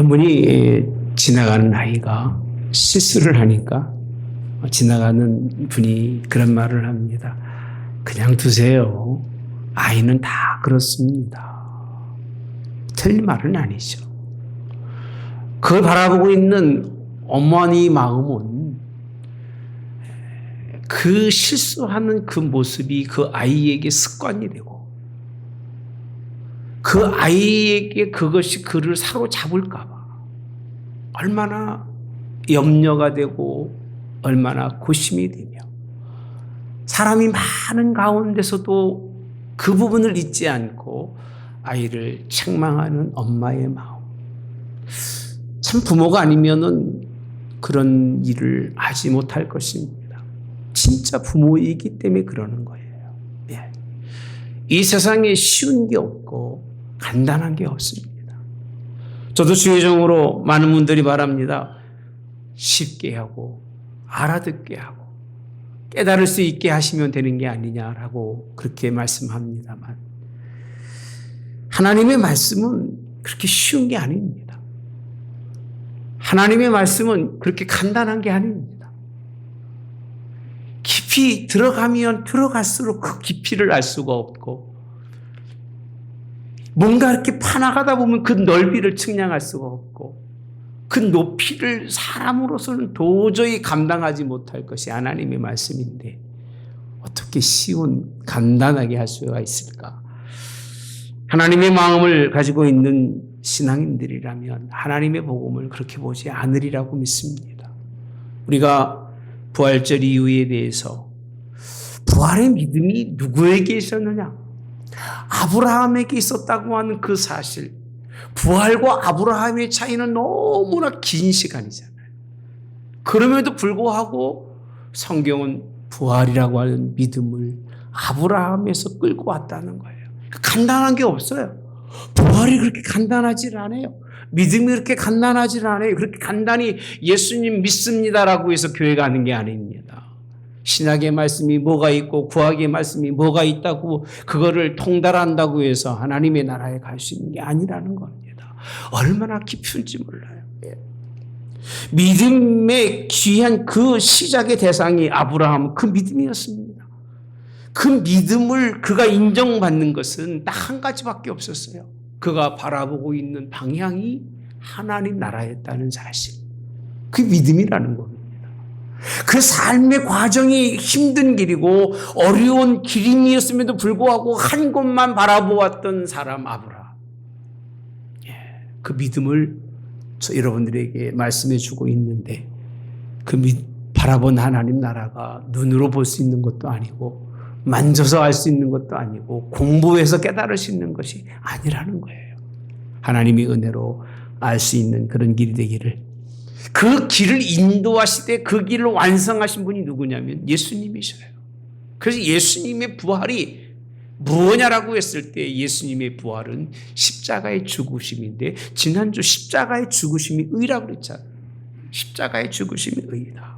한 분이 지나가는 아이가 실수를 하니까 지나가는 분이 그런 말을 합니다. 그냥 두세요. 아이는 다 그렇습니다. 틀린 말은 아니죠. 그걸 바라보고 있는 어머니 마음은 그 실수하는 그 모습이 그 아이에게 습관이 되고 그 아이에게 그것이 그를 사로잡을까 봐 얼마나 염려가 되고 얼마나 고심이 되며 사람이 많은 가운데서도 그 부분을 잊지 않고 아이를 책망하는 엄마의 마음. 참 부모가 아니면은 그런 일을 하지 못할 것입니다. 진짜 부모이기 때문에 그러는 거예요. 네. 이 세상에 쉬운 게 없고 간단한 게 없습니다. 저도 주의종으로 많은 분들이 말합니다. 쉽게 하고 알아듣게 하고 깨달을 수 있게 하시면 되는 게 아니냐라고 그렇게 말씀합니다만 하나님의 말씀은 그렇게 쉬운 게 아닙니다. 하나님의 말씀은 그렇게 간단한 게 아닙니다. 깊이 들어가면 들어갈수록 그 깊이를 알 수가 없고 뭔가 이렇게 파나가다 보면 그 넓이를 측량할 수가 없고 그 높이를 사람으로서는 도저히 감당하지 못할 것이 하나님의 말씀인데 어떻게 쉬운 간단하게 할 수가 있을까? 하나님의 마음을 가지고 있는 신앙인들이라면 하나님의 복음을 그렇게 보지 않으리라고 믿습니다. 우리가 부활절 이후에 대해서 부활의 믿음이 누구에게 있었느냐? 아브라함에게 있었다고 하는 그 사실, 부활과 아브라함의 차이는 너무나 긴 시간이잖아요. 그럼에도 불구하고 성경은 부활이라고 하는 믿음을 아브라함에서 끌고 왔다는 거예요. 간단한 게 없어요. 부활이 그렇게 간단하지 않아요. 믿음이 그렇게 간단하지 않아요. 그렇게 간단히 예수님 믿습니다라고 해서 교회 가는 게 아닙니다. 신약의 말씀이 뭐가 있고 구약의 말씀이 뭐가 있다고 그거를 통달한다고 해서 하나님의 나라에 갈 수 있는 게 아니라는 겁니다. 얼마나 깊은지 몰라요. 믿음의 귀한 그 시작의 대상이 아브라함 그 믿음이었습니다. 그 믿음을 그가 인정받는 것은 딱 한 가지밖에 없었어요. 그가 바라보고 있는 방향이 하나님 나라였다는 사실. 그 믿음이라는 겁니다. 그 삶의 과정이 힘든 길이고 어려운 길임이었음에도 불구하고 한 곳만 바라보았던 사람 아브라함. 그 믿음을 여러분들에게 말씀해 주고 있는데 그 바라본 하나님 나라가 눈으로 볼 수 있는 것도 아니고 만져서 알 수 있는 것도 아니고 공부해서 깨달을 수 있는 것이 아니라는 거예요. 하나님의 은혜로 알 수 있는 그런 길이 되기를. 그 길을 인도하시되 그 길을 완성하신 분이 누구냐면 예수님이셔요. 그래서 예수님의 부활이 무엇냐라고 했을 때 예수님의 부활은 십자가의 죽으심인데 지난주 십자가의 죽으심이 의라고 그랬잖아요. 십자가의 죽으심이 의다.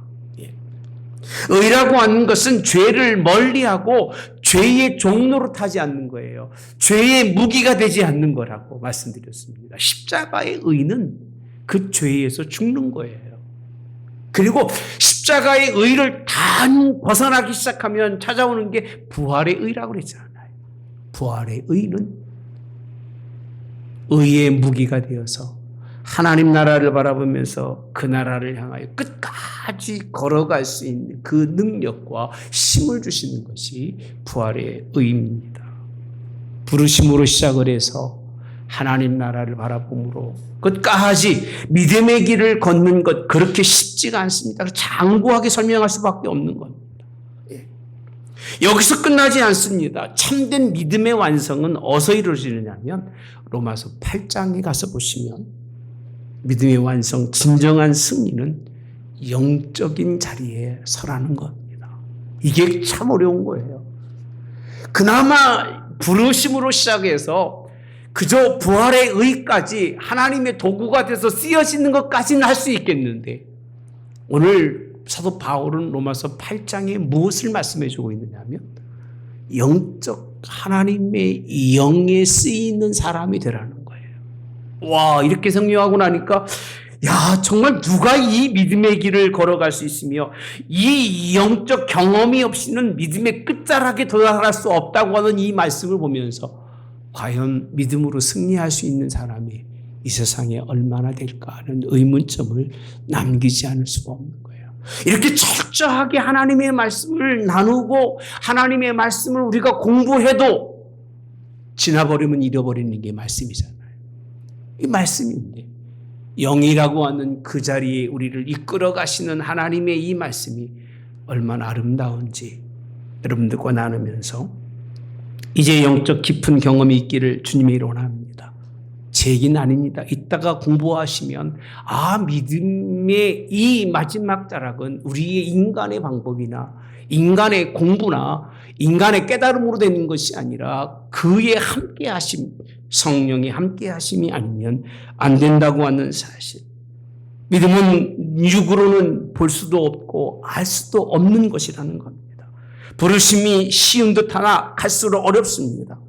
의라고 하는 것은 죄를 멀리하고 죄의 종로로 타지 않는 거예요. 죄의 무기가 되지 않는 거라고 말씀드렸습니다. 십자가의 의는 그 죄에서 죽는 거예요. 그리고 십자가의 의를 단 벗어나기 시작하면 찾아오는 게 부활의 의라고 그랬잖아요. 부활의 의는 의의 무기가 되어서 하나님 나라를 바라보면서 그 나라를 향하여 끝까지 걸어갈 수 있는 그 능력과 힘을 주시는 것이 부활의 의입니다. 부르심으로 시작을 해서 하나님 나라를 바라봄으로 끝까지 믿음의 길을 걷는 것 그렇게 쉽지가 않습니다. 장구하게 설명할 수밖에 없는 겁니다. 여기서 끝나지 않습니다. 참된 믿음의 완성은 어디서 이루어지느냐면 로마서 8장에 가서 보시면 믿음의 완성, 진정한 승리는 영적인 자리에 서라는 겁니다. 이게 참 어려운 거예요. 그나마 부르심으로 시작해서 그저 부활의 의까지 하나님의 도구가 돼서 쓰여지는 것까지는 할 수 있겠는데 오늘 사도 바울은 로마서 8장에 무엇을 말씀해 주고 있느냐면 영적 하나님의 영에 쓰이는 사람이 되라는 거예요. 와, 이렇게 성령하고 나니까 야, 정말 누가 이 믿음의 길을 걸어갈 수 있으며 이 영적 경험이 없이는 믿음의 끝자락에 도달할 수 없다고 하는 이 말씀을 보면서 과연 믿음으로 승리할 수 있는 사람이 이 세상에 얼마나 될까 하는 의문점을 남기지 않을 수가 없는 거예요. 이렇게 철저하게 하나님의 말씀을 나누고 하나님의 말씀을 우리가 공부해도 지나버리면 잃어버리는 게 말씀이잖아요. 이 말씀인데 영이라고 하는 그 자리에 우리를 이끌어 가시는 하나님의 이 말씀이 얼마나 아름다운지 여러분들과 나누면서 이제 영적 깊은 경험이 있기를 주님의 이름으로 원합니다. 제 얘기는 아닙니다. 이따가 공부하시면 믿음의 이 마지막 자락은 우리의 인간의 방법이나 인간의 공부나 인간의 깨달음으로 되는 것이 아니라 그의 함께하심, 성령의 함께하심이 아니면 안 된다고 하는 사실. 믿음은 육으로는 볼 수도 없고 알 수도 없는 것이라는 겁니다. 부르심이 쉬운 듯하나 갈수록 어렵습니다.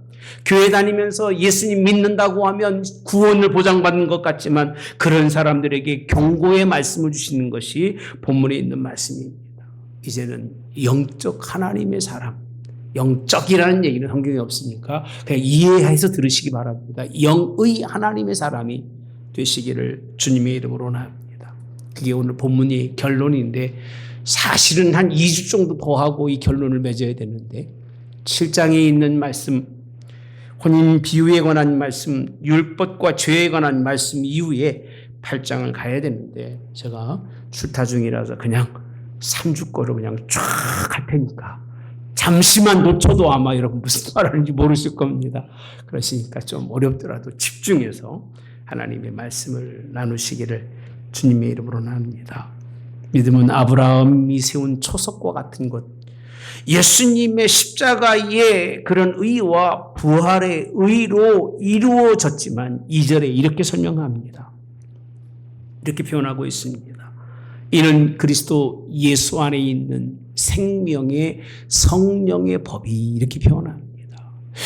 교회 다니면서 예수님 믿는다고 하면 구원을 보장받는 것 같지만 그런 사람들에게 경고의 말씀을 주시는 것이 본문에 있는 말씀입니다. 이제는 영적 하나님의 사람, 영적이라는 얘기는 성경에 없으니까 그냥 이해해서 들으시기 바랍니다. 영의 하나님의 사람이 되시기를 주님의 이름으로 원합니다. 그게 오늘 본문이 결론인데 사실은 한 2주 정도 더 하고 이 결론을 맺어야 되는데 7장에 있는 말씀, 혼인 비유에 관한 말씀, 율법과 죄에 관한 말씀 이후에 8장을 가야 되는데 제가 출타 중이라서 그냥 3주 거로 그냥 쫙 할 테니까 잠시만 놓쳐도 아마 여러분 무슨 말하는지 모르실 겁니다. 그러시니까 좀 어렵더라도 집중해서 하나님의 말씀을 나누시기를 주님의 이름으로 나눕니다. 믿음은 아브라함이 세운 초석과 같은 것, 예수님의 십자가의 그런 의와 부활의 의로 이루어졌지만 2절에 이렇게 설명합니다. 이렇게 표현하고 있습니다. 이는 그리스도 예수 안에 있는 생명의 성령의 법이 이렇게 표현합니다.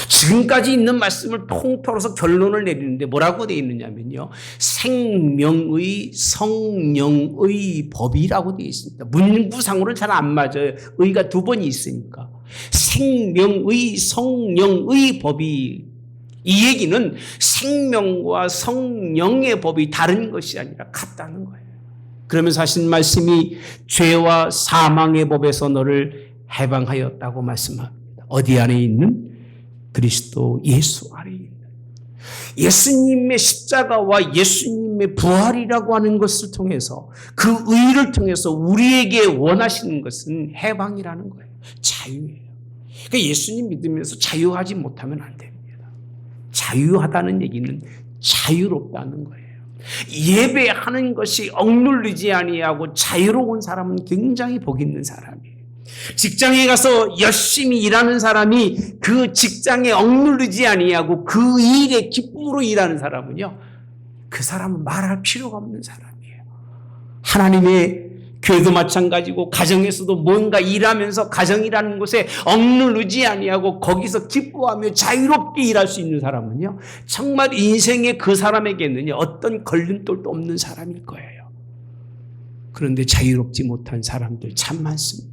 지금까지 있는 말씀을 통틀어서 결론을 내리는데 뭐라고 되어 있느냐면요. 생명의 성령의 법이라고 되어 있습니다. 문구상으로는 잘 안 맞아요. 의가 두 번이 있으니까. 생명의 성령의 법이 이 얘기는 생명과 성령의 법이 다른 것이 아니라 같다는 거예요. 그러면서 하신 말씀이 죄와 사망의 법에서 너를 해방하였다고 말씀합니다. 어디 안에 있는? 그리스도 예수 안에 있는. 예수님의 십자가와 예수님의 부활이라고 하는 것을 통해서 그 의를 통해서 우리에게 원하시는 것은 해방이라는 거예요. 자유예요. 그러니까 예수님 믿으면서 자유하지 못하면 안 됩니다. 자유하다는 얘기는 자유롭다는 거예요. 예배하는 것이 억눌리지 아니하고 자유로운 사람은 굉장히 복 있는 사람이에요. 직장에 가서 열심히 일하는 사람이 그 직장에 억눌리지 아니하고 그 일에 기쁨으로 일하는 사람은요, 그 사람은 말할 필요가 없는 사람이에요. 하나님의 교회도 마찬가지고 가정에서도 뭔가 일하면서 가정이라는 곳에 억누르지 아니하고 거기서 기뻐하며 자유롭게 일할 수 있는 사람은요, 정말 인생의 그 사람에게는요, 어떤 걸림돌도 없는 사람일 거예요. 그런데 자유롭지 못한 사람들 참 많습니다.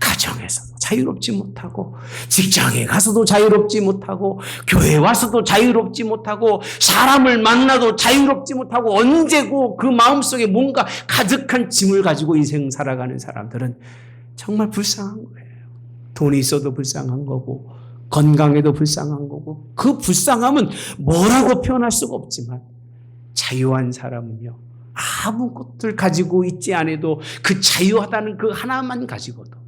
가정에서도 자유롭지 못하고 직장에 가서도 자유롭지 못하고 교회 와서도 자유롭지 못하고 사람을 만나도 자유롭지 못하고 언제고 그 마음속에 뭔가 가득한 짐을 가지고 인생 살아가는 사람들은 정말 불쌍한 거예요. 돈이 있어도 불쌍한 거고 건강에도 불쌍한 거고 그 불쌍함은 뭐라고 표현할 수가 없지만 자유한 사람은요, 아무것들 가지고 있지 않아도 그 자유하다는 그 하나만 가지고도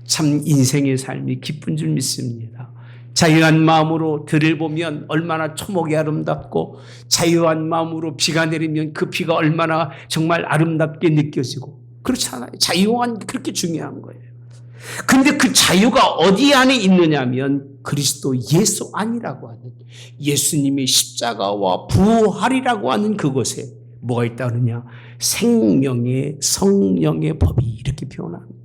참 인생의 삶이 기쁜 줄 믿습니다. 자유한 마음으로 들을 보면 얼마나 초목이 아름답고 자유한 마음으로 비가 내리면 그 비가 얼마나 정말 아름답게 느껴지고 그렇잖아요. 자유한 게 그렇게 중요한 거예요. 근데 그 자유가 어디 안에 있느냐면 그리스도 예수 안이라고 하는 예수님의 십자가와 부활이라고 하는 그곳에 뭐가 있다느냐? 생명의 성령의 법이 이렇게 표현합니다.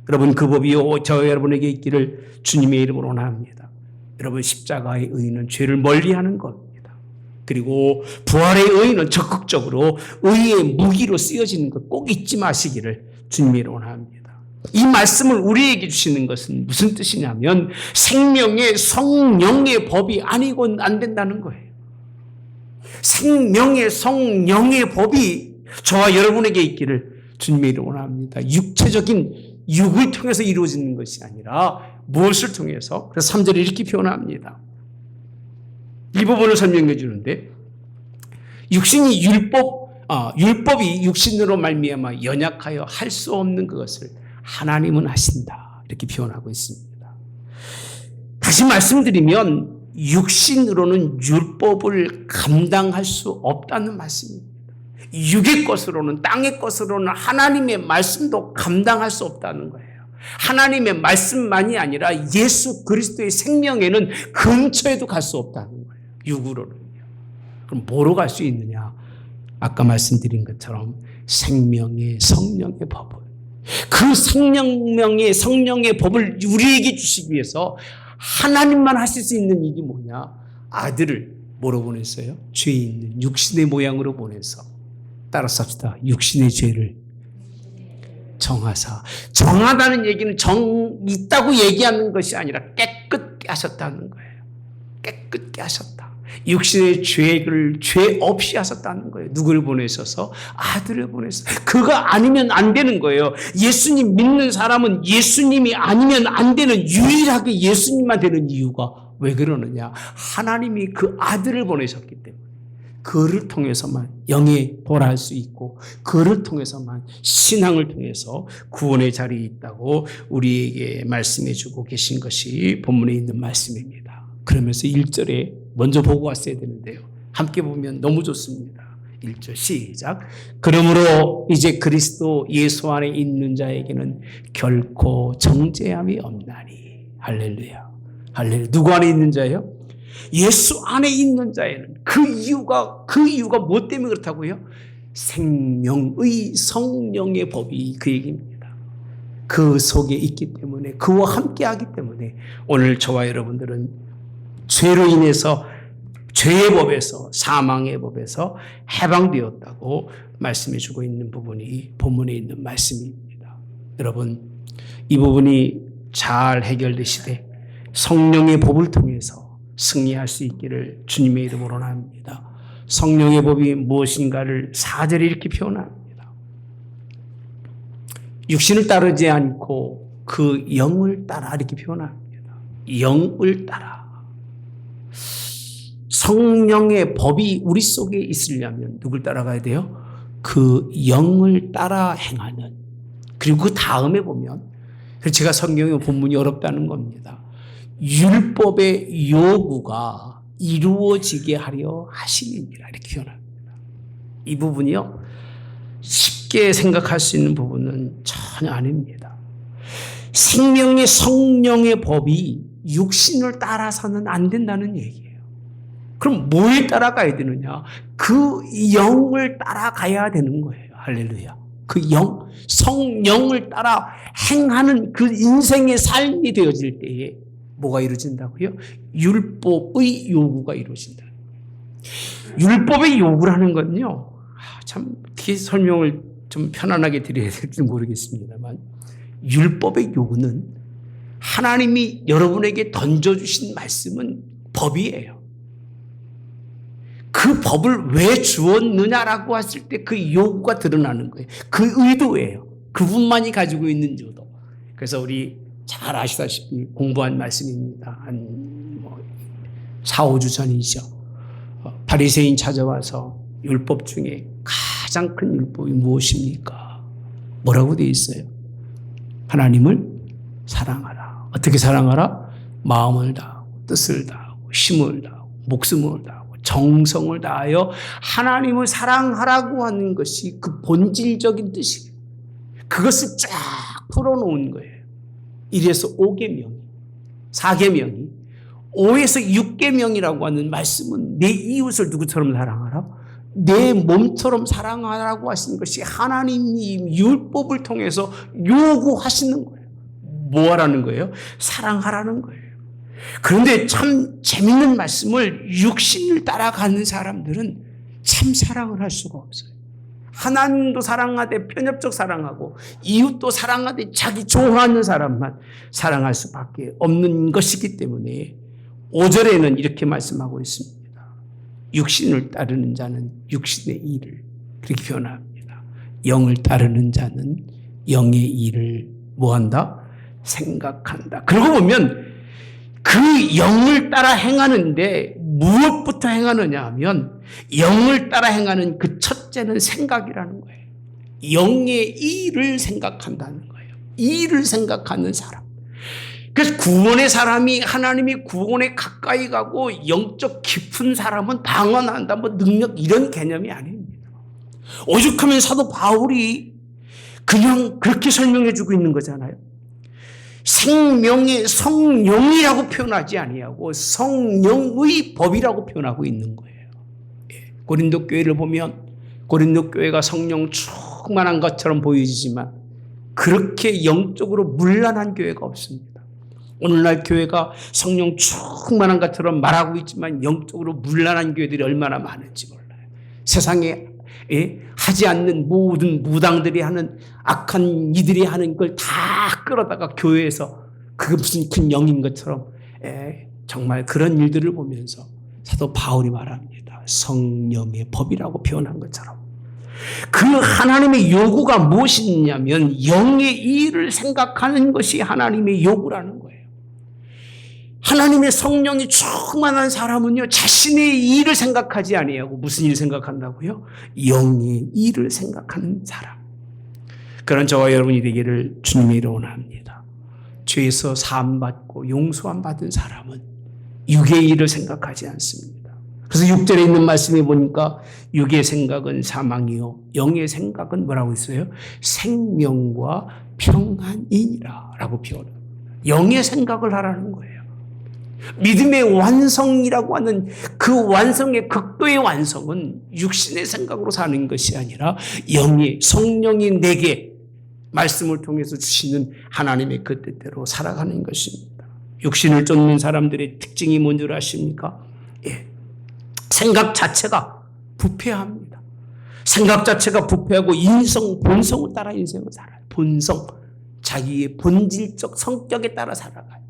여러분 그 법이 저 여러분에게 있기를 주님의 이름으로 원합니다. 여러분 십자가의 의는 죄를 멀리하는 겁니다. 그리고 부활의 의는 적극적으로 의의 무기로 쓰여지는 것 꼭 잊지 마시기를 주님이 원합니다. 이 말씀을 우리에게 주시는 것은 무슨 뜻이냐면 생명의 성령의 법이 아니고는 안 된다는 거예요. 생명의 성령의 법이 저와 여러분에게 있기를 주님이 원합니다. 육체적인 육을 통해서 이루어지는 것이 아니라 무엇을 통해서? 그래서 3절에 이렇게 표현합니다. 이 부분을 설명해 주는데 육신이 율법이 육신으로 말미암아 연약하여 할 수 없는 그것을 하나님은 하신다. 이렇게 표현하고 있습니다. 다시 말씀드리면 육신으로는 율법을 감당할 수 없다는 말씀입니다. 육의 것으로는 땅의 것으로는 하나님의 말씀도 감당할 수 없다는 거예요. 하나님의 말씀만이 아니라 예수 그리스도의 생명에는 근처에도 갈 수 없다는 거예요. 육으로는요. 그럼 뭐로 갈 수 있느냐? 아까 말씀드린 것처럼 생명의 성령의 법을, 그 성령의 법을 우리에게 주시기 위해서 하나님만 하실 수 있는 일이 뭐냐? 아들을 뭐로 보냈어요? 죄 있는 육신의 모양으로 보내서, 따라서 합시다. 육신의 죄를 정하사. 정하다는 얘기는 있다고 얘기하는 것이 아니라 깨끗게 하셨다는 거예요. 깨끗게 하셨다. 육신의 죄를 죄 없이 하셨다는 거예요. 누구를 보내셔서? 아들을 보내서. 그가 아니면 안 되는 거예요. 예수님 믿는 사람은 예수님이 아니면 안 되는, 유일하게 예수님만 되는 이유가 왜 그러느냐? 하나님이 그 아들을 보내셨기 때문에. 그를 통해서만 영에 도달할 수 있고, 그를 통해서만 신앙을 통해서 구원의 자리에 있다고 우리에게 말씀해 주고 계신 것이 본문에 있는 말씀입니다. 그러면서 1절에 먼저 보고 왔어야 되는데요. 함께 보면 너무 좋습니다. 1절 시작. 그러므로 이제 그리스도 예수 안에 있는 자에게는 결코 정죄함이 없나니. 할렐루야. 할렐루야. 누구 안에 있는 자예요? 예수 안에 있는 자에는. 그 이유가 뭐 때문에 그렇다고요? 생명의 성령의 법이 그 얘기입니다. 그 속에 있기 때문에, 그와 함께 하기 때문에 오늘 저와 여러분들은 죄로 인해서, 죄의 법에서, 사망의 법에서 해방되었다고 말씀해 주고 있는 부분이 본문에 있는 말씀입니다. 여러분, 이 부분이 잘 해결되시되 성령의 법을 통해서 승리할 수 있기를 주님의 이름으로 원합니다. 성령의 법이 무엇인가를 4절에 이렇게 표현합니다. 육신을 따르지 않고 그 영을 따라, 이렇게 표현합니다. 영을 따라. 성령의 법이 우리 속에 있으려면 누굴 따라가야 돼요? 그 영을 따라 행하는. 그리고 그 다음에 보면, 제가 성경의 본문이 어렵다는 겁니다. 율법의 요구가 이루어지게 하려 하심이니라, 이렇게 표현합니다. 이 부분이요, 쉽게 생각할 수 있는 부분은 전혀 아닙니다. 생명의 성령의 법이 육신을 따라서는 안 된다는 얘기예요. 그럼 뭘 따라가야 되느냐? 그 영을 따라가야 되는 거예요. 할렐루야. 그 영, 성령을 따라 행하는 그 인생의 삶이 되어질 때에 뭐가 이루어진다고요? 율법의 요구가 이루어진다. 율법의 요구라는 건요, 참 어떻게 설명을 좀 편안하게 드려야 될지 모르겠습니다만, 율법의 요구는 하나님이 여러분에게 던져주신 말씀은 법이에요. 그 법을 왜 주었느냐라고 했을 때 그 요구가 드러나는 거예요. 그 의도예요. 그분만이 가지고 있는 요도. 그래서 우리 잘 아시다시피 공부한 말씀입니다. 한 4, 5주 전이죠. 바리새인 찾아와서 율법 중에 가장 큰 율법이 무엇입니까? 뭐라고 되어 있어요? 하나님을 사랑하라. 어떻게 사랑하라? 마음을 다하고, 뜻을 다하고, 힘을 다하고, 목숨을 다하고, 정성을 다하여 하나님을 사랑하라고 하는 것이 그 본질적인 뜻이에요. 그것을 쫙 풀어놓은 거예요. 1에서 5계명이, 4계명이, 5에서 6계명이라고 하는 말씀은 내 이웃을 누구처럼 사랑하라? 내 몸처럼 사랑하라고 하시는 것이 하나님이 율법을 통해서 요구하시는 거예요. 뭐 하라는 거예요? 사랑하라는 거예요. 그런데 참 재밌는 말씀을 육신을 따라가는 사람들은 참 사랑을 할 수가 없어요. 하나님도 사랑하되 편협적 사랑하고 이웃도 사랑하되 자기 좋아하는 사람만 사랑할 수밖에 없는 것이기 때문에 5절에는 이렇게 말씀하고 있습니다. 육신을 따르는 자는 육신의 일을 그렇게 표현합니다. 영을 따르는 자는 영의 일을 뭐한다? 생각한다. 그러고 보면 그 영을 따라 행하는데 무엇부터 행하느냐 하면 영을 따라 행하는 그 첫째는 생각이라는 거예요. 영의 일을 생각한다는 거예요. 일을 생각하는 사람. 그래서 구원의 사람이 하나님이 구원에 가까이 가고 영적 깊은 사람은 방언한다, 뭐 능력 이런 개념이 아닙니다. 오죽하면 사도 바울이 그냥 그렇게 설명해 주고 있는 거잖아요. 생명의 성령이라고 표현하지 아니하고 성령의 법이라고 표현하고 있는 거예요. 고린도 교회를 보면 고린도 교회가 성령 충만한 것처럼 보이지만 그렇게 영적으로 문란한 교회가 없습니다. 오늘날 교회가 성령 충만한 것처럼 말하고 있지만 영적으로 문란한 교회들이 얼마나 많은지 몰라요. 세상에 하지 않는 모든 무당들이 하는 악한 이들이 하는 걸 다 끌어다가 교회에서 그게 무슨 큰 영인 것처럼 정말 그런 일들을 보면서 사도 바울이 말합니다. 성령의 법이라고 표현한 것처럼 그 하나님의 요구가 무엇이냐면 영의 일을 생각하는 것이 하나님의 요구라는 거예요. 하나님의 성령이 충만한 사람은요, 자신의 일을 생각하지 아니하고 무슨 일을 생각한다고요? 영의 일을 생각하는 사람. 그런 저와 여러분이 되기를 주님의 이름으로 원합니다. 죄에서 사함받고 용서함 받은 사람은 육의 일을 생각하지 않습니다. 그래서 6절에 있는 말씀에 보니까 육의 생각은 사망이요 영의 생각은 뭐라고 있어요? 생명과 평안이니라 라고 표현합니다. 영의 생각을 하라는 거예요. 믿음의 완성이라고 하는 그 완성의 극도의 완성은 육신의 생각으로 사는 것이 아니라 영이 성령이 내게 말씀을 통해서 주시는 하나님의 그 뜻대로 살아가는 것입니다. 육신을 쫓는 사람들의 특징이 뭔지 아십니까? 생각 자체가 부패합니다. 생각 자체가 부패하고 인성, 본성을 따라 인생을 살아요. 본성, 자기의 본질적 성격에 따라 살아가요.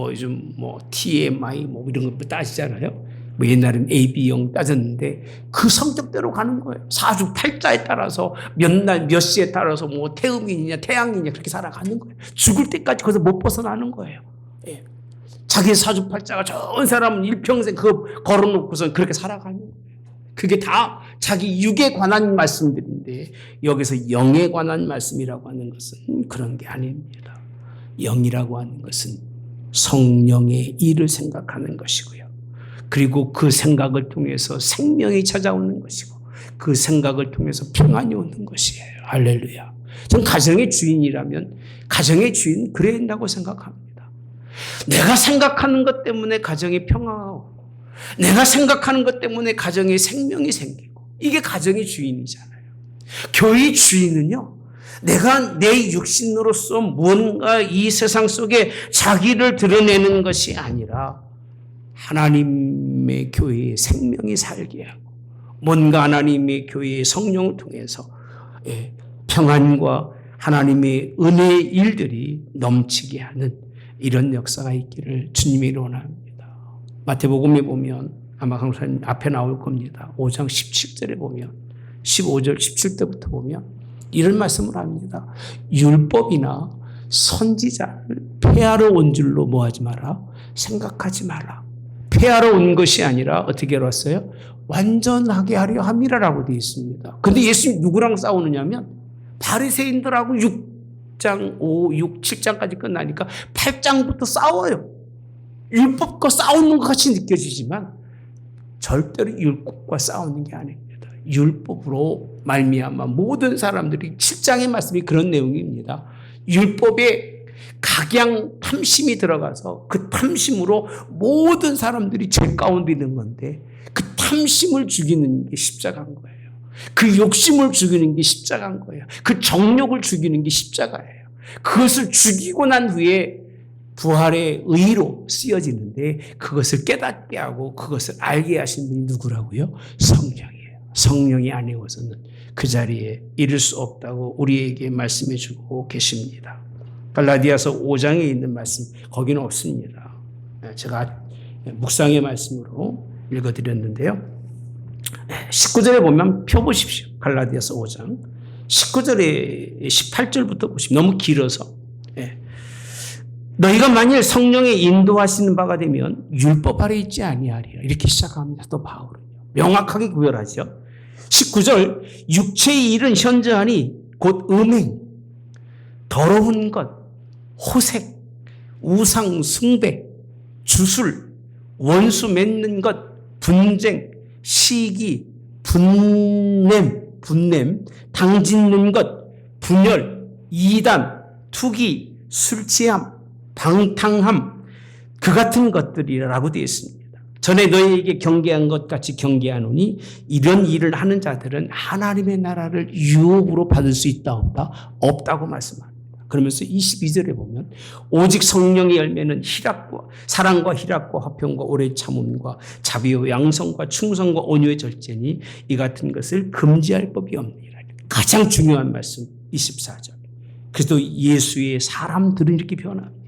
요즘 TMI 이런 거 따지잖아요. 옛날엔 AB형 따졌는데 그 성격대로 가는 거예요. 사주팔자에 따라서 몇 날 몇 시에 따라서 태음인이냐 태양이냐 그렇게 살아가는 거예요. 죽을 때까지 거기서 못 벗어나는 거예요. 자기 사주팔자가 좋은 사람은 일평생 그거 걸어놓고서 그렇게 살아가는 거예요. 그게 다 자기 육에 관한 말씀들인데 여기서 영에 관한 말씀이라고 하는 것은 그런 게 아닙니다. 영이라고 하는 것은 성령의 일을 생각하는 것이고요. 그리고 그 생각을 통해서 생명이 찾아오는 것이고 그 생각을 통해서 평안이 오는 것이에요. 할렐루야. 전 가정의 주인이라면 가정의 주인 그래야 된다고 생각합니다. 내가 생각하는 것 때문에 가정이 평화하고 내가 생각하는 것 때문에 가정에 생명이 생기고 이게 가정의 주인이잖아요. 교회의 주인은요. 내가 내 육신으로서 무언가 이 세상 속에 자기를 드러내는 것이 아니라 하나님의 교회에 생명이 살게 하고 뭔가 하나님의 교회의 성령을 통해서 평안과 하나님의 은혜의 일들이 넘치게 하는 이런 역사가 있기를 주님이 원합니다. 마태복음에 보면 아마 강사님 앞에 나올 겁니다. 5장 17절에 보면 15절 17절부터 보면 이런 말씀을 합니다. 율법이나 선지자를 폐하러 온 줄로 뭐하지 마라? 생각하지 마라. 폐하러 온 것이 아니라 어떻게 왔어요? 완전하게 하려 함이라라고 되어 있습니다. 근데 예수님 누구랑 싸우느냐면 바리새인들하고 6장, 5, 6, 7장까지 끝나니까 8장부터 싸워요. 율법과 싸우는 것 같이 느껴지지만 절대로 율법과 싸우는 게 아닙니다. 율법으로 말미암아 모든 사람들이 7장의 말씀이 그런 내용입니다. 율법에 각양 탐심이 들어가서 그 탐심으로 모든 사람들이 죄 가운데 있는 건데 그 탐심을 죽이는 게 십자가인 거예요. 그 욕심을 죽이는 게 십자가인 거예요. 그 정욕을 죽이는 게 십자가예요. 그것을 죽이고 난 후에 부활의 의로 쓰여지는데 그것을 깨닫게 하고 그것을 알게 하신 분이 누구라고요? 성령이에요. 성령이 아니어서는 그 자리에 이를 수 없다고 우리에게 말씀해 주고 계십니다. 갈라디아서 5장에 있는 말씀 거기는 없습니다. 제가 묵상의 말씀으로 읽어드렸는데요. 19절에 보면 펴보십시오. 갈라디아서 5장 19절에 18절부터 보시면 너무 길어서 너희가 만일 성령의 인도하시는 바가 되면 율법 아래 있지 아니하리라 이렇게 시작합니다. 또 바울은요. 명확하게 구별하죠. 19절 육체의 일은 현저하니 곧 음행, 더러운 것, 호색, 우상 숭배, 주술, 원수 맺는 것, 분쟁, 시기, 분냄, 당짓는 것, 분열, 이단, 투기, 술취함, 방탕함, 그 같은 것들이라고 되어 있습니다. 전에 너희에게 경계한 것 같이 경계하노니 이런 일을 하는 자들은 하나님의 나라를 유업으로 받을 수 있다 없다? 없다고 말씀합니다. 그러면서 22절에 보면 오직 성령의 열매는 사랑과 희락과 화평과 오래 참음과 자비와 양성과 충성과 온유의 절제니 이 같은 것을 금지할 법이 없느니라. 가장 중요한 말씀 24절. 그래서 예수의 사람들은 이렇게 변합니다.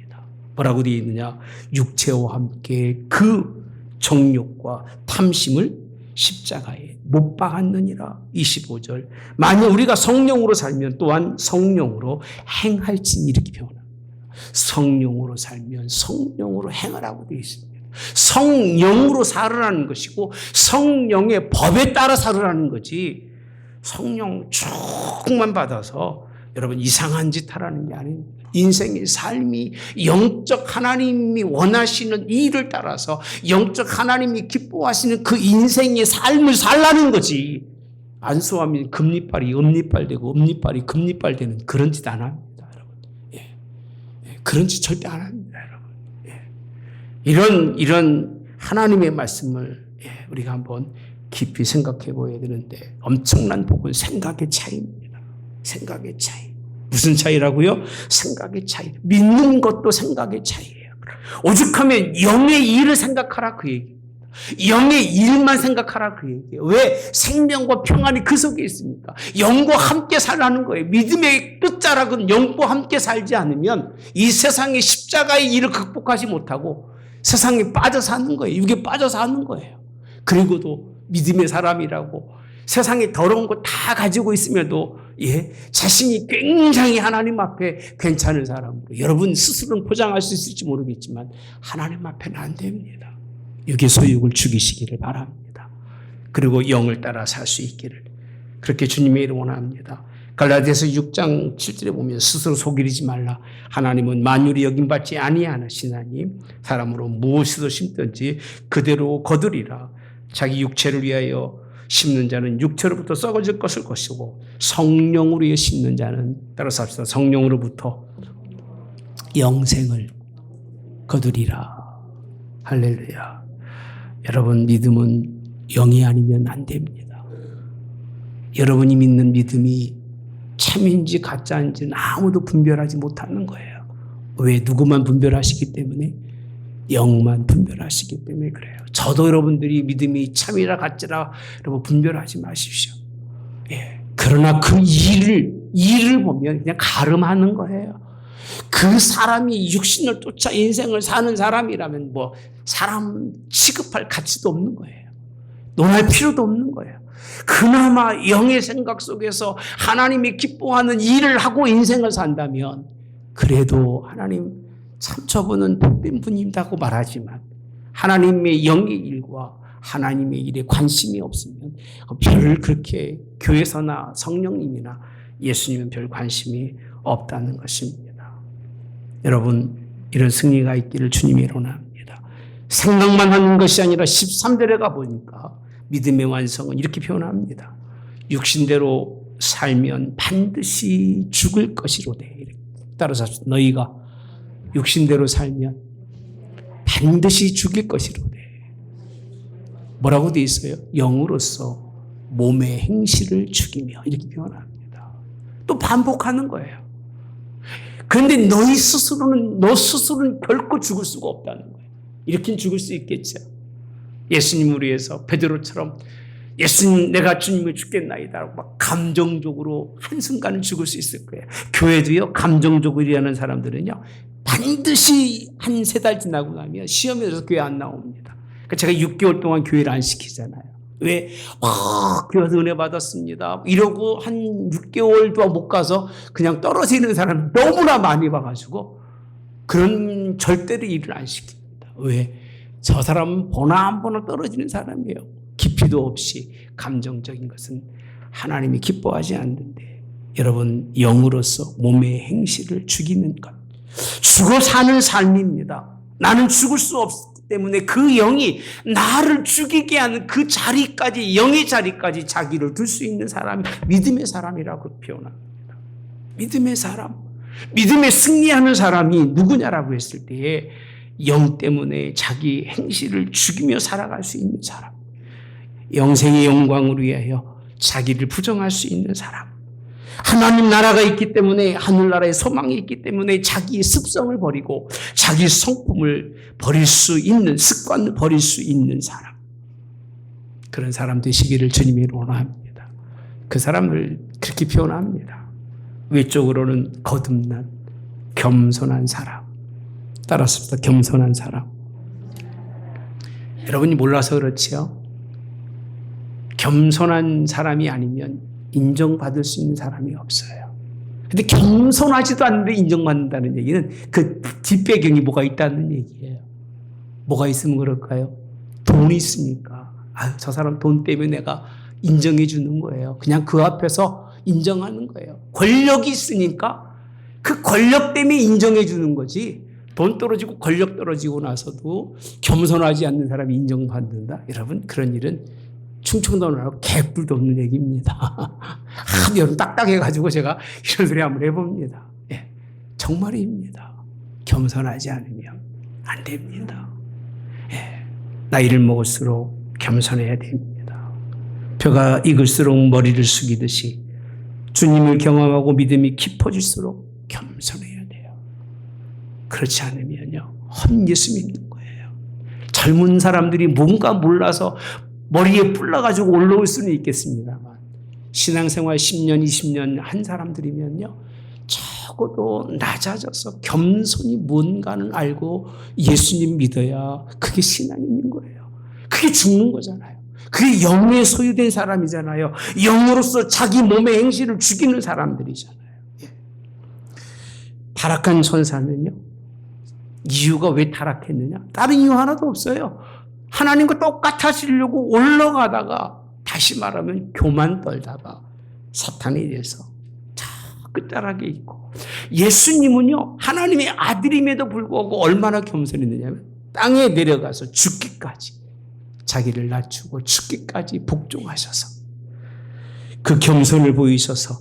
뭐라고 되어 있느냐? 육체와 함께 그 정욕과 탐심을 십자가에 못 박았느니라. 25절. 만약 우리가 성령으로 살면 또한 성령으로 행할지니 이렇게 표현합니다. 성령으로 살면 성령으로 행하라고 되어 있습니다. 성령으로 살으라는 것이고 성령의 법에 따라 살으라는 거지 성령 쭉만 받아서 여러분 이상한 짓 하라는 게 아닙니다. 인생의 삶이 영적 하나님이 원하시는 일을 따라서 영적 하나님이 기뻐하시는 그 인생의 삶을 살라는 거지. 안수하면 금리빨이 엄니빨 되고 엄니빨이 금리빨 되는 그런 짓 안 합니다, 여러분. 그런 짓 절대 안 합니다, 여러분. 이런 하나님의 말씀을 우리가 한번 깊이 생각해 보아야 되는데 엄청난 부분 생각의 차이입니다. 생각의 차이. 무슨 차이라고요? 생각의 차이. 믿는 것도 생각의 차이예요. 오죽하면 영의 일을 생각하라 그 얘기입니다. 영의 일만 생각하라 그 얘기예요. 왜? 생명과 평안이 그 속에 있습니까? 영과 함께 살라는 거예요. 믿음의 끝자락은 영과 함께 살지 않으면 이 세상의 십자가의 일을 극복하지 못하고 세상에 빠져 사는 거예요. 육에 빠져 사는 거예요. 그리고도 믿음의 사람이라고 세상에 더러운 거 다 가지고 있음에도 자신이 굉장히 하나님 앞에 괜찮은 사람으로 여러분 스스로는 포장할 수 있을지 모르겠지만 하나님 앞에는 안 됩니다. 육의 소욕을 죽이시기를 바랍니다. 그리고 영을 따라 살 수 있기를 그렇게 주님의 이름으로 원합니다. 갈라디아서 6장 7절에 보면 스스로 속이지 말라. 하나님은 만유리 여김받지 아니하시나니 사람으로 무엇이도 심든지 그대로 거두리라. 자기 육체를 위하여 심는 자는 육체로부터 썩어질 것을 것이고 성령으로 심는 자는 따라서 합시다. 성령으로부터 영생을 거두리라. 할렐루야. 여러분 믿음은 영이 아니면 안 됩니다. 여러분이 믿는 믿음이 참인지 가짜인지는 아무도 분별하지 못하는 거예요. 왜? 누구만 분별하시기 때문에? 영만 분별하시기 때문에 그래요. 저도 여러분들이 믿음이 참이라 가짜라 여러분 분별하지 마십시오. 그러나 그 일을 보면 그냥 가름하는 거예요. 그 사람이 육신을 쫓아 인생을 사는 사람이라면 뭐 사람 취급할 가치도 없는 거예요. 논할 필요도 없는 거예요. 그나마 영의 생각 속에서 하나님이 기뻐하는 일을 하고 인생을 산다면 그래도 하나님 참 저분은 복된 분이다고 말하지만 하나님의 영의 일과 하나님의 일에 관심이 없으면 별 그렇게 교회에서나 성령님이나 예수님은 별 관심이 없다는 것입니다. 여러분 이런 승리가 있기를 주님이 원합니다. 생각만 하는 것이 아니라 13절에 가보니까 믿음의 완성은 이렇게 표현합니다. 육신대로 살면 반드시 죽을 것이로되. 따라서 너희가 육신대로 살면 반드시 죽일 것이로되. 뭐라고 되어 있어요? 영으로서 몸의 행실을 죽이며 이렇게 표현합니다. 또 반복하는 거예요. 그런데 너 스스로는 결코 죽을 수가 없다는 거예요. 이렇게 죽을 수 있겠죠. 예수님을 위해서 베드로처럼 예수님 내가 주님을 죽겠나이다 막 감정적으로 한순간은 죽을 수 있을 거예요. 교회도요, 감정적으로 일하는 사람들은요 반드시 한 3달 지나고 나면 시험에 들어서 교회 안 나옵니다. 그러니까 제가 6개월 동안 교회를 안 시키잖아요. 왜? 교회에서 은혜 받았습니다 이러고 한 6개월도 못 가서 그냥 떨어지는 사람 너무나 많이 봐가지고 그런 절대로 일을 안 시킵니다. 왜? 저 사람은 보나 안 보나 떨어지는 사람이에요. 깊이도 없이 감정적인 것은 하나님이 기뻐하지 않는데, 여러분 영으로서 몸의 행실을 죽이는 것, 죽어 사는 삶입니다. 나는 죽을 수 없기 때문에 그 영이 나를 죽이게 하는 그 자리까지, 영의 자리까지 자기를 둘 수 있는 사람이 믿음의 사람이라고 표현합니다. 믿음의 사람, 믿음에 승리하는 사람이 누구냐라고 했을 때에 영 때문에 자기 행실을 죽이며 살아갈 수 있는 사람, 영생의 영광을 위하여 자기를 부정할 수 있는 사람, 하나님 나라가 있기 때문에, 하늘나라의 소망이 있기 때문에 자기의 습성을 버리고 자기 성품을 버릴 수 있는, 습관을 버릴 수 있는 사람, 그런 사람 되시기를 주님이 원합니다. 그 사람을 그렇게 표현합니다. 외적으로는 거듭난 겸손한 사람. 따라서 겸손한 사람. 여러분이 몰라서 그렇지요. 겸손한 사람이 아니면 인정받을 수 있는 사람이 없어요. 근데 겸손하지도 않는데 인정받는다는 얘기는 그 뒷배경이 뭐가 있다는 얘기예요. 뭐가 있으면 그럴까요? 돈이 있으니까. 저 사람 돈 때문에 내가 인정해 주는 거예요. 그냥 그 앞에서 인정하는 거예요. 권력이 있으니까 그 권력 때문에 인정해 주는 거지, 돈 떨어지고 권력 떨어지고 나서도 겸손하지 않는 사람이 인정받는다? 여러분, 그런 일은 충청도라고 개뿔도 없는 얘기입니다. 여러분 딱딱해가지고 제가 이런 소리 한번 해봅니다. 예, 정말입니다. 겸손하지 않으면 안 됩니다. 예, 나이를 먹을수록 겸손해야 됩니다. 벼가 익을수록 머리를 숙이듯이 주님을 경험하고 믿음이 깊어질수록 겸손해야 돼요. 그렇지 않으면요, 헛예수 믿는 거예요. 젊은 사람들이 뭔가 몰라서 머리에 뿔나가지고 올라올 수는 있겠습니다만, 신앙생활 10년, 20년 한 사람들이면요, 적어도 낮아져서 겸손이 뭔가는 알고 예수님 믿어야 그게 신앙이 있는 거예요. 그게 죽는 거잖아요. 그게 영에 소유된 사람이잖아요. 영으로서 자기 몸의 행실을 죽이는 사람들이잖아요. 타락한 천사는요, 이유가 왜 타락했느냐? 다른 이유 하나도 없어요. 하나님과 똑같아지려고 올라가다가, 다시 말하면 교만 떨다가 사탄에 의해서 끝자락에 있고, 예수님은요 하나님의 아들임에도 불구하고 얼마나 겸손했느냐면 땅에 내려가서 죽기까지, 자기를 낮추고 죽기까지 복종하셔서 그 겸손을 보이셔서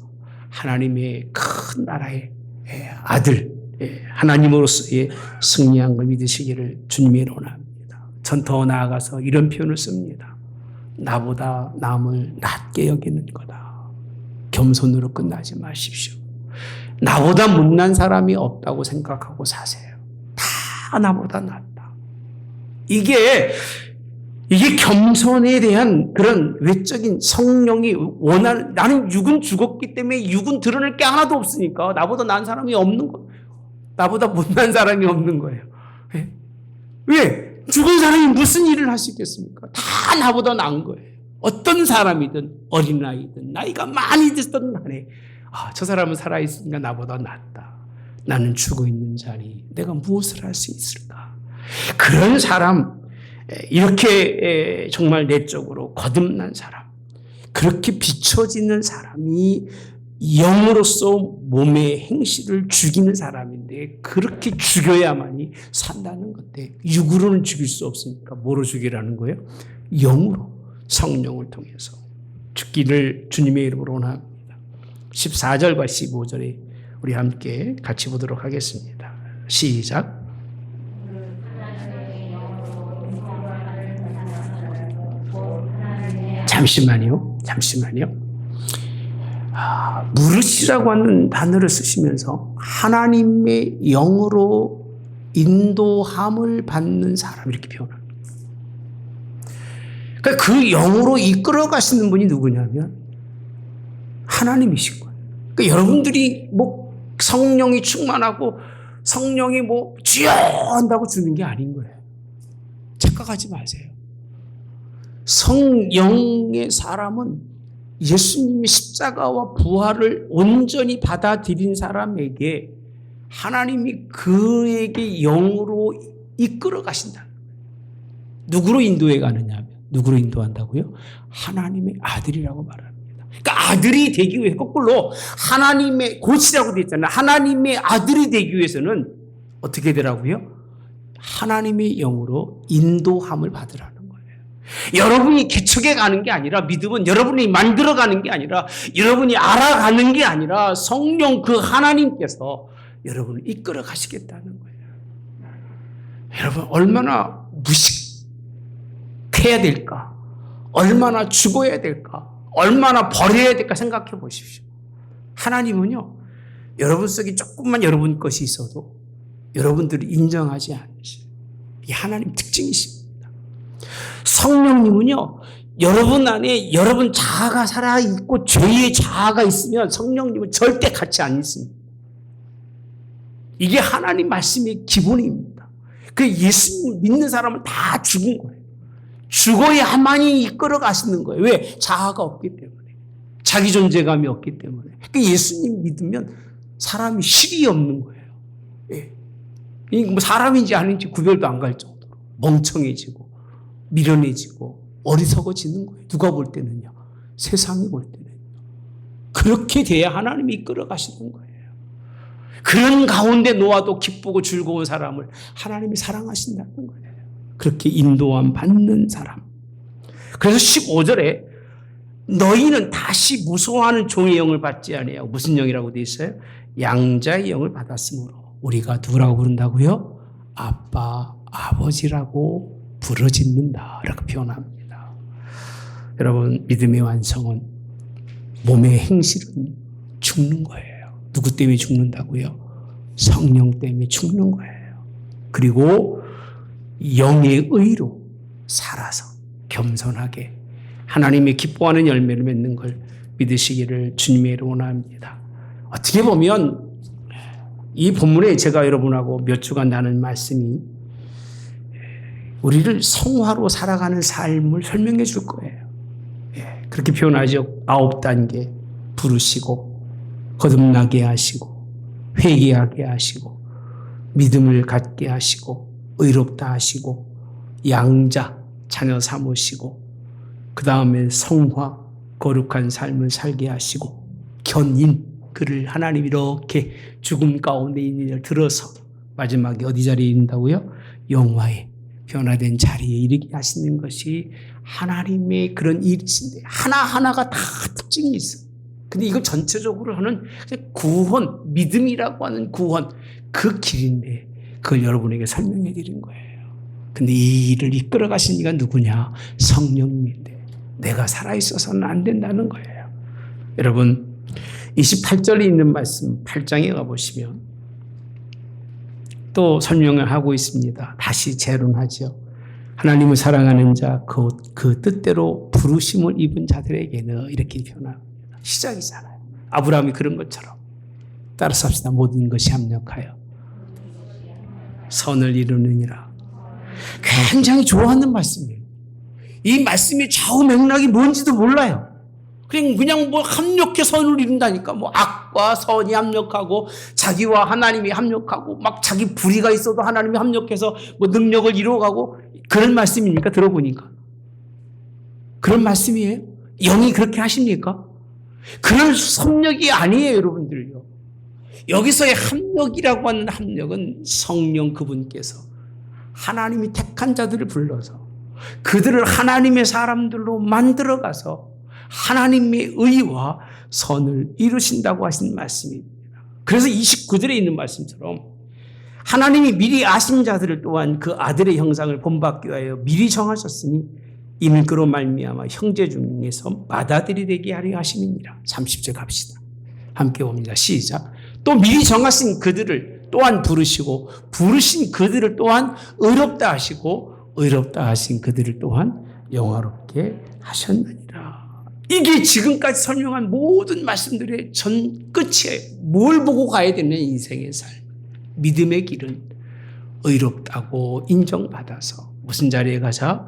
하나님의 큰 나라의 아들, 하나님으로서의 승리한 걸 믿으시기를 주님이 원합니다. 전 더 나아가서 이런 표현을 씁니다. 나보다 남을 낮게 여기는 거다. 겸손으로 끝나지 마십시오. 나보다 못난 사람이 없다고 생각하고 사세요. 다 나보다 낫다. 이게 겸손에 대한 그런 외적인 성령이 원하는, 나는 육은 죽었기 때문에 육은 드러낼 게 하나도 없으니까 나보다 나은 사람이 없는 거예요. 나보다 못난 사람이 없는 거예요. 왜? 죽은 사람이 무슨 일을 할 수 있겠습니까? 다 나보다 나은 거예요. 어떤 사람이든, 어린아이든 나이가 많이 됐든 간에, 저 사람은 살아있으니까 나보다 낫다. 나는 죽어 있는 자니 내가 무엇을 할 수 있을까? 그런 사람, 이렇게 정말 내적으로 거듭난 사람, 그렇게 비춰지는 사람이 영으로서 몸의 행실을 죽이는 사람인데, 그렇게 죽여야만이 산다는 건데, 육으로는 죽일 수 없으니까 뭐로 죽이라는 거예요? 영으로, 성령을 통해서 죽기를 주님의 이름으로 원합니다. 14절과 15절에 우리 함께 같이 보도록 하겠습니다. 시작. 잠시만요. 무릇이라고 하는 단어를 쓰시면서 하나님의 영으로 인도함을 받는 사람 이렇게 표현합니다. 그러니까 그 영으로 이끌어 가시는 분이 누구냐면 하나님이신 거예요. 그러니까 여러분들이 뭐 성령이 충만하고 성령이 뭐 주여 한다고 주는 게 아닌 거예요. 착각하지 마세요. 성령의 사람은 예수님의 십자가와 부활을 온전히 받아들인 사람에게 하나님이 그에게 영으로 이끌어 가신다. 누구로 인도해 가느냐 하면 누구로 인도한다고요? 하나님의 아들이라고 말합니다. 그러니까 아들이 되기 위해 거꾸로 하나님의 고치라고 되어 있잖아요. 하나님의 아들이 되기 위해서는 어떻게 되라고요? 하나님의 영으로 인도함을 받으라는 거예요. 여러분이 개척해 가는 게 아니라 믿음은 여러분이 만들어가는 게 아니라 여러분이 알아가는 게 아니라 성령 그 하나님께서 여러분을 이끌어 가시겠다는 거예요. 여러분 얼마나 무식해야 될까? 얼마나 죽어야 될까? 얼마나 버려야 될까 생각해 보십시오. 하나님은요. 여러분 속에 조금만 여러분 것이 있어도 여러분들을 인정하지 않으시죠. 이 하나님 특징이십니다. 성령님은요. 여러분 안에 여러분 자아가 살아있고 죄의 자아가 있으면 성령님은 절대 같이 안 있습니다. 이게 하나님 말씀의 기본입니다. 그 예수님을 믿는 사람은 다 죽은 거예요. 죽어야만이 이끌어 가시는 거예요. 왜? 자아가 없기 때문에. 자기 존재감이 없기 때문에. 그 예수님 믿으면 사람이 실이 없는 거예요. 예. 뭐 사람인지 아닌지 구별도 안 갈 정도로 멍청해지고 미련해지고 어리석어지는 거예요. 누가 볼 때는요. 세상이 볼 때는요. 그렇게 돼야 하나님이 이끌어 가시는 거예요. 그런 가운데 놓아도 기쁘고 즐거운 사람을 하나님이 사랑하신다는 거예요. 그렇게 인도함 받는 사람. 그래서 15절에 너희는 다시 무서워하는 종의 영을 받지 아니하고 무슨 영이라고 되어 있어요? 양자의 영을 받았으므로 우리가 누구라고 부른다고요? 아빠, 아버지라고 부르짖는다 라고 표현합니다. 여러분 믿음의 완성은 몸의 행실은 죽는 거예요. 누구 때문에 죽는다고요? 성령 때문에 죽는 거예요. 그리고 영의 의로 살아서 겸손하게 하나님의 기뻐하는 열매를 맺는 걸 믿으시기를 주님의 이름으로 원합니다. 어떻게 보면 이 본문에 제가 여러분하고 몇 주간 나눈 말씀이 우리를 성화로 살아가는 삶을 설명해 줄 거예요. 그렇게 표현하죠. 9단계 부르시고 거듭나게 하시고 회개하게 하시고 믿음을 갖게 하시고 의롭다 하시고 양자 자녀 삼으시고 그 다음에 성화 거룩한 삶을 살게 하시고 견인 그를 하나님 이렇게 죽음 가운데 있는 일을 들어서 마지막에 어디 자리에 이른다고요? 영화의 변화된 자리에 이르게 하시는 것이 하나님의 그런 일이신데 하나하나가 다 특징이 있어요. 근데 이걸 전체적으로 하는 구원, 믿음이라고 하는 구원 그 길인데 그걸 여러분에게 설명해 드린 거예요. 근데 이 일을 이끌어 가신 이가 누구냐? 성령님인데 내가 살아있어서는 안 된다는 거예요. 여러분 28절에 있는 말씀 8장에 가보시면 또 설명을 하고 있습니다. 다시 재론하죠. 하나님을 사랑하는 자, 그 뜻대로 부르심을 입은 자들에게는 이렇게 표현합니다. 시작이잖아요. 아브라함이 그런 것처럼 따라서 합시다. 모든 것이 합력하여 선을 이루느니라. 굉장히 좋아하는 말씀이에요. 이 말씀의 좌우 맥락이 뭔지도 몰라요. 그냥 뭐 합력해 선을 이룬다니까. 뭐 악과 선이 합력하고 자기와 하나님이 합력하고 막 자기 불의가 있어도 하나님이 합력해서 뭐 능력을 이루어가고 그런 말씀입니까? 들어보니까. 그런 말씀이에요? 영이 그렇게 하십니까? 그런 섭력이 아니에요, 여러분들요. 여기서의 합력이라고 하는 합력은 성령 그분께서 하나님이 택한 자들을 불러서 그들을 하나님의 사람들로 만들어가서 하나님의 의와 선을 이루신다고 하신 말씀입니다. 그래서 29절에 있는 말씀처럼 하나님이 미리 아신 자들을 또한 그 아들의 형상을 본받기 위하여 미리 정하셨으니 이는 그로 말미암아 형제 중에서 맏아들이 되게 하려 하심이니라. 30절 갑시다. 함께 봅니다. 시작. 또 미리 정하신 그들을 또한 부르시고 부르신 그들을 또한 의롭다 하시고 의롭다 하신 그들을 또한 영화롭게 하셨느니라. 이게 지금까지 설명한 모든 말씀들의 전 끝이에요. 뭘 보고 가야 되는 인생의 삶. 믿음의 길은 의롭다고 인정받아서 무슨 자리에 가자?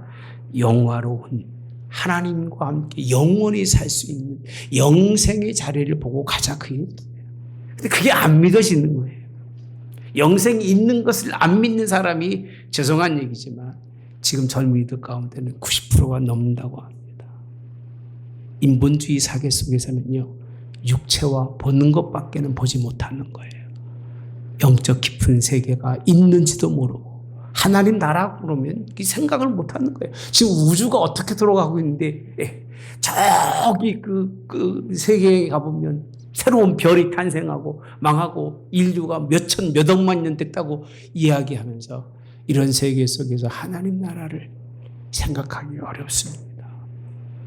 영화로운 하나님과 함께 영원히 살 수 있는 영생의 자리를 보고 가자, 그 얘기예요. 근데 그게 안 믿어지는 거예요. 영생이 있는 것을 안 믿는 사람이, 죄송한 얘기지만 지금 젊은이들 가운데는 90%가 넘는다고 합니다. 인본주의 사회 속에서는요, 육체와 보는 것밖에는 보지 못하는 거예요. 영적 깊은 세계가 있는지도 모르고 하나님 나라 그러면 생각을 못하는 거예요. 지금 우주가 어떻게 돌아가고 있는데 저기 그 세계에 가보면 새로운 별이 탄생하고 망하고 인류가 몇천 몇억만 년 됐다고 이야기하면서 이런 세계 속에서 하나님 나라를 생각하기 어렵습니다.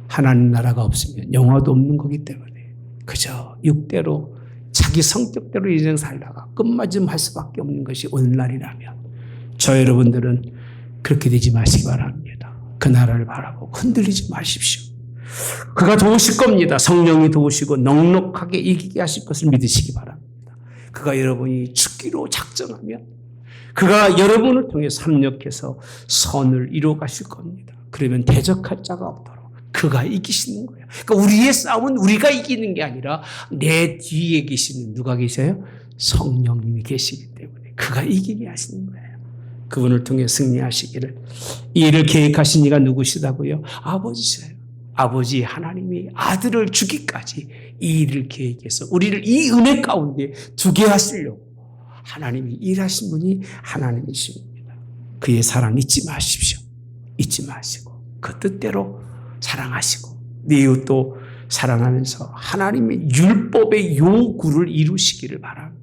하나님 나라가 없으면 영화도 없는 거기 때문에 그저 육대로 자기 성격대로 인생 살다가 끝맞음 할 수밖에 없는 것이 오늘날이라면 저 여러분들은 그렇게 되지 마시기 바랍니다. 그 나라를 바라보고 흔들리지 마십시오. 그가 도우실 겁니다. 성령이 도우시고 넉넉하게 이기게 하실 것을 믿으시기 바랍니다. 그가 여러분이 죽기로 작정하면 그가 여러분을 통해 합력해서 선을 이루어 가실 겁니다. 그러면 대적할 자가 없도록 그가 이기시는 거예요. 그러니까 우리의 싸움은 우리가 이기는 게 아니라 내 뒤에 계시는 누가 계세요? 성령님이 계시기 때문에 그가 이기게 하시는 거예요. 그분을 통해 승리하시기를. 이 일을 계획하신 이가 누구시다고요? 아버지세요. 아버지 하나님이 아들을 주기까지 이 일을 계획해서 우리를 이 은혜 가운데 두게 하시려고 하나님이 일하신 분이 하나님이십니다. 그의 사랑 잊지 마십시오. 잊지 마시고 그 뜻대로 사랑하시고 네 이웃도 사랑하면서 하나님의 율법의 요구를 이루시기를 바랍니다.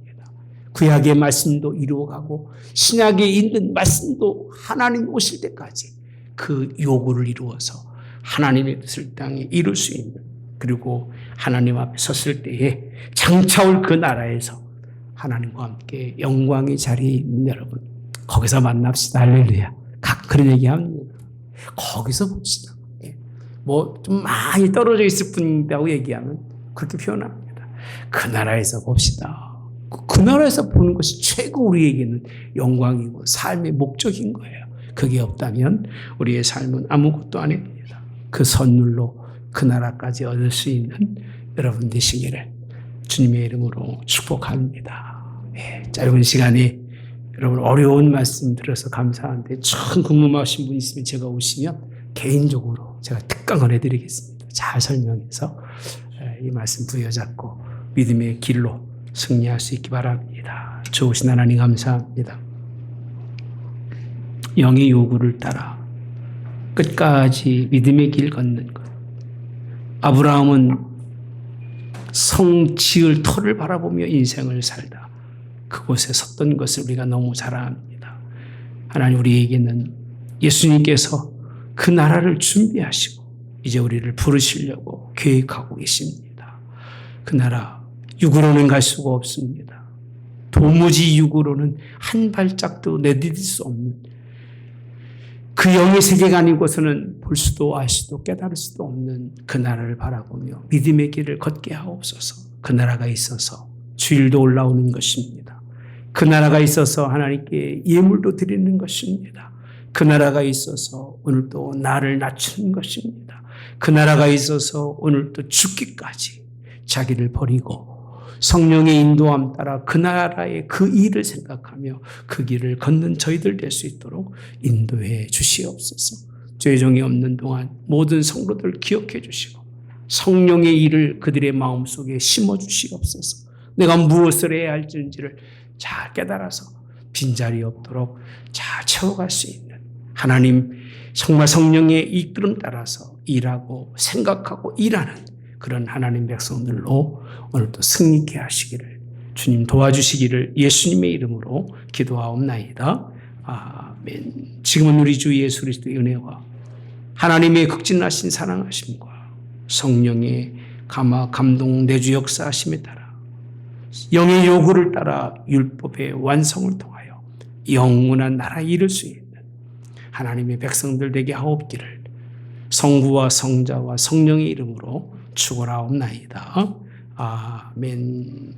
구약의 말씀도 이루어가고 신약에 있는 말씀도 하나님 오실 때까지 그 요구를 이루어서 하나님의 뜻을 땅에 이룰 수 있는, 그리고 하나님 앞에 섰을 때에 장차올 그 나라에서 하나님과 함께 영광의 자리에 있는 여러분, 거기서 만납시다. 할렐루야. 그런 얘기합니다. 거기서 봅시다. 뭐 좀 많이 떨어져 있을 뿐이라고 얘기하면 그렇게 표현합니다. 그 나라에서 봅시다. 그 나라에서 보는 것이 최고 우리에게는 영광이고 삶의 목적인 거예요. 그게 없다면 우리의 삶은 아무것도 아닙니다. 그 선물로 그 나라까지 얻을 수 있는 여러분 되시기를 주님의 이름으로 축복합니다. 짧은 시간에 여러분 어려운 말씀 들어서 감사한데 참 궁금하신 분 있으면 제가 오시면 개인적으로 제가 특강을 해드리겠습니다. 잘 설명해서 이 말씀 부여잡고 믿음의 길로 승리할 수 있기 바랍니다. 좋으신 하나님 감사합니다. 영의 요구를 따라 끝까지 믿음의 길 걷는 것. 아브라함은 성 지을 터를 바라보며 인생을 살다 그곳에 섰던 것을 우리가 너무 잘 압니다. 하나님, 우리에게는 예수님께서 그 나라를 준비하시고 이제 우리를 부르시려고 계획하고 계십니다. 그 나라 육으로는 갈 수가 없습니다. 도무지 육으로는 한 발짝도 내디딜 수 없는 그 영의 세계가 아닌 곳에는 볼 수도 알 수도 깨달을 수도 없는 그 나라를 바라보며 믿음의 길을 걷게 하옵소서. 그 나라가 있어서 주일도 올라오는 것입니다. 그 나라가 있어서 하나님께 예물도 드리는 것입니다. 그 나라가 있어서 오늘도 나를 낮추는 것입니다. 그 나라가 있어서 오늘도 죽기까지 자기를 버리고 성령의 인도함 따라 그 나라의 그 일을 생각하며 그 길을 걷는 저희들 될 수 있도록 인도해 주시옵소서. 죄종이 없는 동안 모든 성도들 기억해 주시고 성령의 일을 그들의 마음속에 심어 주시옵소서. 내가 무엇을 해야 할지를 잘 깨달아서 빈자리 없도록 잘 채워갈 수 있는 하나님, 정말 성령의 이끌음 따라서 일하고 생각하고 일하는 그런 하나님 백성들로 오늘도 승리케 하시기를 주님 도와주시기를 예수님의 이름으로 기도하옵나이다. 아멘. 지금은 우리 주 예수 그리스도의 은혜와 하나님의 극진하신 사랑하심과 성령의 감화 감동 내주 역사하심에 따라 영의 요구를 따라 율법의 완성을 통하여 영원한 나라에 이를 수 있는 하나님의 백성들 되게 하옵기를 성부와 성자와 성령의 이름으로 축원하옵나이다. 아멘.